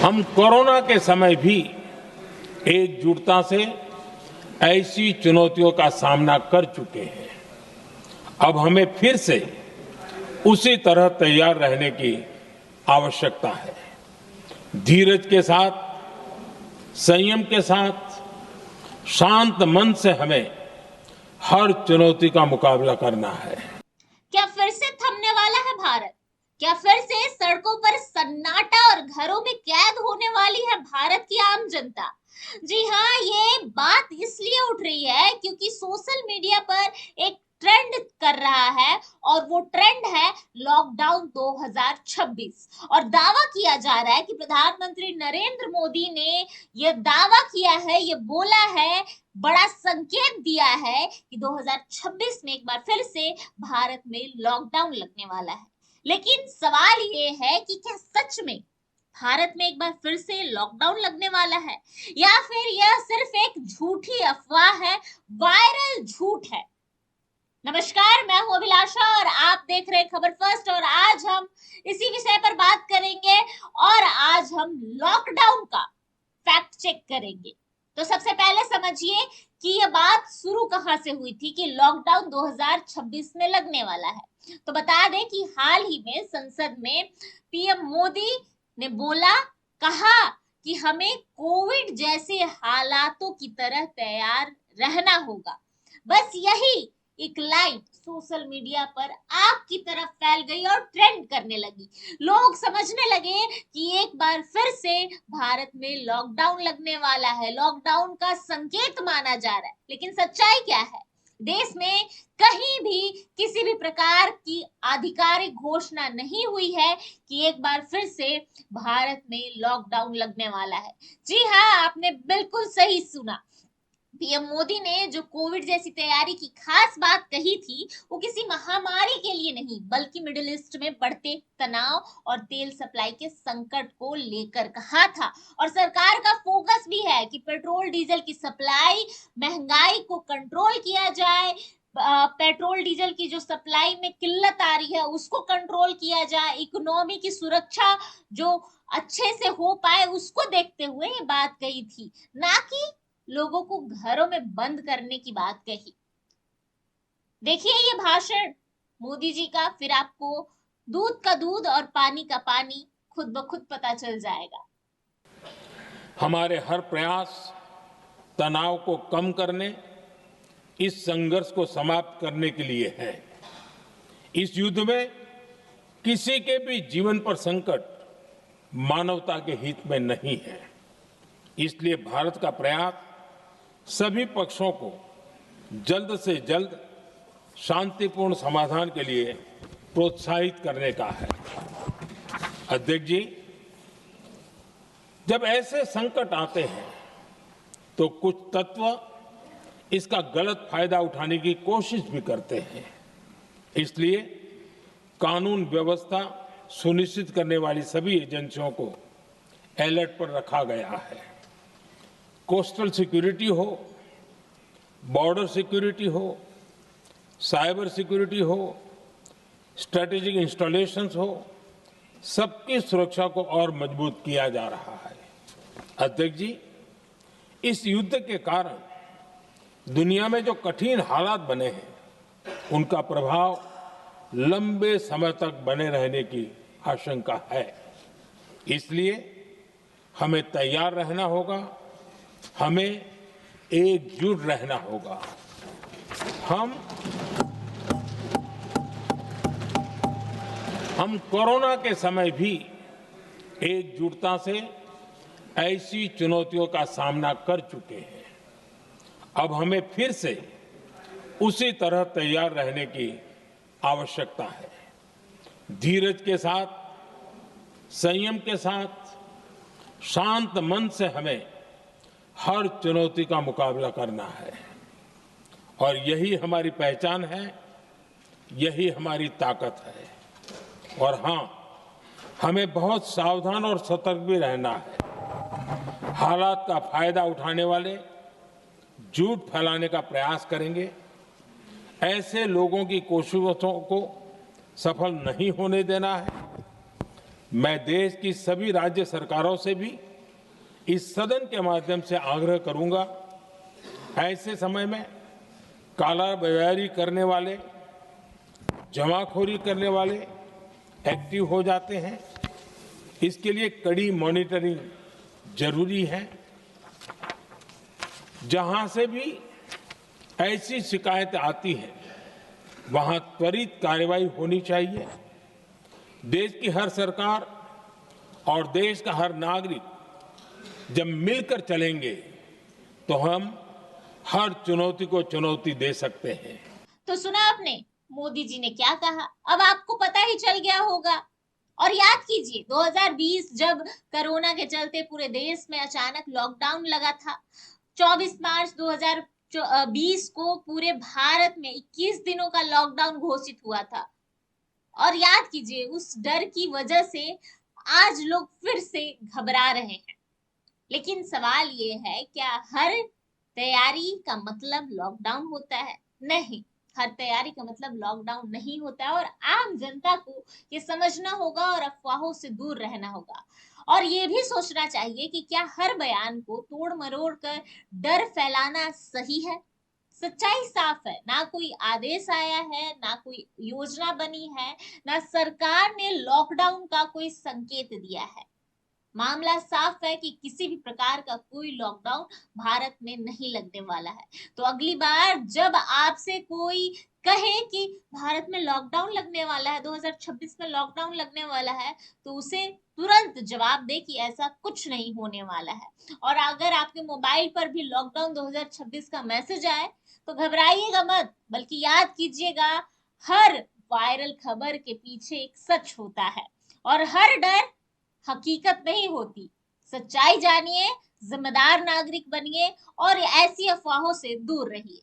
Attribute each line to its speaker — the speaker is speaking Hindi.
Speaker 1: हम कोरोना के समय भी एकजुटता से ऐसी चुनौतियों का सामना कर चुके हैं। अब हमें फिर से उसी तरह तैयार रहने की आवश्यकता है। धीरज के साथ, संयम के साथ, शांत मन से हमें हर चुनौती का मुकाबला करना है।
Speaker 2: क्या फिर से थमने वाला है भारत? क्या फिर से सड़कों पर सन्नाटा और घरों में कैद होने वाली है भारत की आम जनता? जी हाँ, ये बात इसलिए उठ रही है क्योंकि सोशल मीडिया पर एक ट्रेंड कर रहा है और वो ट्रेंड है लॉकडाउन 2026। और दावा किया जा रहा है कि प्रधानमंत्री नरेंद्र मोदी ने ये दावा किया है, ये बोला है, बड़ा संकेत दिया है कि 2026 में एक बार फिर से भारत में लॉकडाउन लगने वाला है। लेकिन सवाल ये है कि क्या सच में भारत में एक बार फिर से लॉकडाउन लगने वाला है या फिर यह सिर्फ एक झूठी अफवाह है, वायरल झूठ है। नमस्कार, मैं हूं अभिलाषा और आप देख रहे हैं खबर फर्स्ट। और आज हम इसी विषय पर बात करेंगे और आज हम लॉकडाउन का फैक्ट चेक करेंगे। तो सबसे पहले समझिए कि यह बात शुरू कहां से हुई थी कि लॉकडाउन 2026 में लगने वाला है। तो बता दें कि हाल ही में संसद में पीएम मोदी ने कहा कि हमें कोविड जैसे हालातों की तरह तैयार रहना होगा। बस यही एक लाइन सोशल मीडिया पर आग की तरफ फैल गई और ट्रेंड करने लगी। लोग समझने लगे कि एक बार फिर से भारत में लॉकडाउन लगने वाला है, लॉकडाउन का संकेत माना जा रहा है। लेकिन सच्चाई क्या है? देश में कहीं भी किसी भी प्रकार की आधिकारिक घोषणा नहीं हुई है कि एक बार फिर से भारत में लॉकडाउन लगने वाला है। जी हाँ, आपने बिल्कुल सही सुना। पीएम मोदी ने जो कोविड जैसी तैयारी की खास बात कही थी, वो किसी महामारी के लिए नहीं बल्कि मिडिल ईस्ट में बढ़ते तनाव और तेल सप्लाई के संकट को लेकर कहा था। और सरकार का फोकस भी है कि पेट्रोल डीजल की सप्लाई, महंगाई को कंट्रोल किया जाए, पेट्रोल डीजल की जो सप्लाई में किल्लत आ रही है उसको कंट्रोल किया जाए, इकोनॉमी की सुरक्षा जो अच्छे से हो पाए उसको देखते हुए ये बात कही थी, ना कि लोगों को घरों में बंद करने की बात कही। देखिए ये भाषण मोदी जी का, फिर आपको दूध का दूध और पानी का पानी खुद ब खुद पता चल जाएगा।
Speaker 1: हमारे हर प्रयास तनाव को कम करने, इस संघर्ष को समाप्त करने के लिए है। इस युद्ध में किसी के भी जीवन पर संकट मानवता के हित में नहीं है। इसलिए भारत का प्रयास सभी पक्षों को जल्द से जल्द शांतिपूर्ण समाधान के लिए प्रोत्साहित करने का है। अध्यक्ष जी, जब ऐसे संकट आते हैं तो कुछ तत्व इसका गलत फायदा उठाने की कोशिश भी करते हैं। इसलिए कानून व्यवस्था सुनिश्चित करने वाली सभी एजेंसियों को अलर्ट पर रखा गया है। कोस्टल सिक्योरिटी हो, बॉर्डर सिक्योरिटी हो, साइबर सिक्योरिटी हो, स्ट्रेटेजिक इंस्टॉलेशंस हो, सबकी सुरक्षा को और मजबूत किया जा रहा है। अध्यक्ष जी, इस युद्ध के कारण दुनिया में जो कठिन हालात बने हैं उनका प्रभाव लंबे समय तक बने रहने की आशंका है। इसलिए हमें तैयार रहना होगा, हमें एकजुट रहना होगा। हम कोरोना के समय भी एकजुटता से ऐसी चुनौतियों का सामना कर चुके हैं। अब हमें फिर से उसी तरह तैयार रहने की आवश्यकता है। धीरज के साथ, संयम के साथ, शांत मन से हमें हर चुनौती का मुकाबला करना है। और यही हमारी पहचान है, यही हमारी ताकत है। और हां, हमें बहुत सावधान और सतर्क भी रहना है। हालात का फायदा उठाने वाले झूठ फैलाने का प्रयास करेंगे, ऐसे लोगों की कोशिशों को सफल नहीं होने देना है। मैं देश की सभी राज्य सरकारों से भी इस सदन के माध्यम से आग्रह करूंगा, ऐसे समय में कालाबाजारी करने वाले, जमाखोरी करने वाले एक्टिव हो जाते हैं। इसके लिए कड़ी मॉनिटरिंग जरूरी है। जहां से भी ऐसी शिकायत आती है, वहां त्वरित कार्रवाई होनी चाहिए। देश की हर सरकार और देश का हर नागरिक जब मिलकर चलेंगे तो हम हर चुनौती को चुनौती दे सकते हैं।
Speaker 2: तो सुना आपने मोदी जी ने क्या कहा, अब आपको पता ही चल गया होगा। और याद कीजिए 2020 जब कोरोना के चलते पूरे देश में अचानक लॉकडाउन लगा था। 24 मार्च 2020 को पूरे भारत में 21 दिनों का लॉकडाउन घोषित हुआ था। और याद कीजिए उस डर की वजह से आज लोग फिर से घबरा रहे हैं। लेकिन सवाल ये है, क्या हर तैयारी का मतलब लॉकडाउन होता है? नहीं, हर तैयारी का मतलब लॉकडाउन नहीं होता है। और आम जनता को ये समझना होगा और अफवाहों से दूर रहना होगा। और ये भी सोचना चाहिए कि क्या हर बयान को तोड़ मरोड़ कर डर फैलाना सही है? सच्चाई साफ है, ना कोई आदेश आया है, ना कोई योजना बनी है, ना सरकार ने लॉकडाउन का कोई संकेत दिया है। मामला साफ है कि किसी भी प्रकार का कोई लॉकडाउन भारत में नहीं लगने वाला है। तो अगली बार जब आपसे कोई कहे कि भारत में लॉकडाउन लगने वाला है, 2026 में लॉकडाउन लगने वाला है, तो उसे तुरंत जवाब दे कि ऐसा कुछ नहीं होने वाला है। और अगर आपके मोबाइल पर भी लॉकडाउन 2026 का मैसेज आए तो घबराइएगा मत, बल्कि याद कीजिएगा हर वायरल खबर के पीछे एक सच होता है और हर डर हकीकत नहीं होती। सच्चाई जानिए, जिम्मेदार नागरिक बनिए और ऐसी अफवाहों से दूर रहिए।